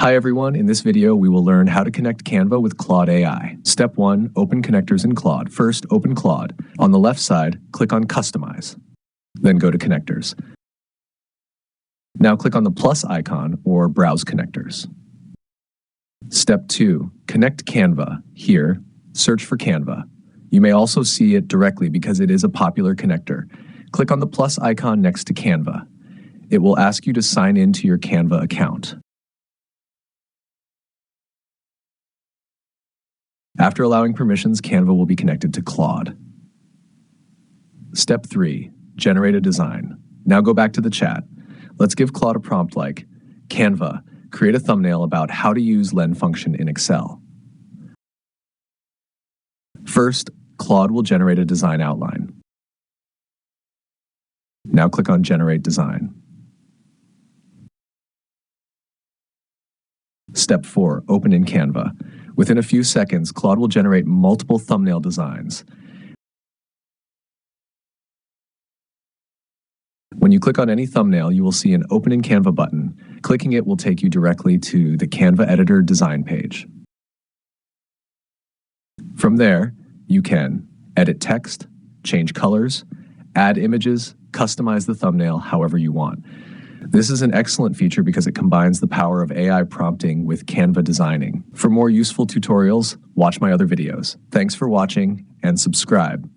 Hi everyone, in this video we will learn how to connect Canva with Claude AI. Step 1, open connectors in Claude. First, open Claude. On the left side, click on Customize. Then go to Connectors. Now click on the plus icon or Browse Connectors. Step 2, connect Canva. Here, search for Canva. You may also see it directly because it is a popular connector. Click on the plus icon next to Canva. It will ask you to sign in to your Canva account. After allowing permissions, Canva will be connected to Claude. Step 3, generate a design. Now go back to the chat. Let's give Claude a prompt like, Canva, create a thumbnail about how to use len function in Excel. First, Claude will generate a design outline. Now click on Generate Design. Step 4, open in Canva. Within a few seconds, Claude will generate multiple thumbnail designs. When you click on any thumbnail, you will see an Open in Canva button. Clicking it will take you directly to the Canva Editor design page. From there, you can edit text, change colors, add images, customize the thumbnail however you want. This is an excellent feature because it combines the power of AI prompting with Canva designing. For more useful tutorials, watch my other videos. Thanks for watching and subscribe.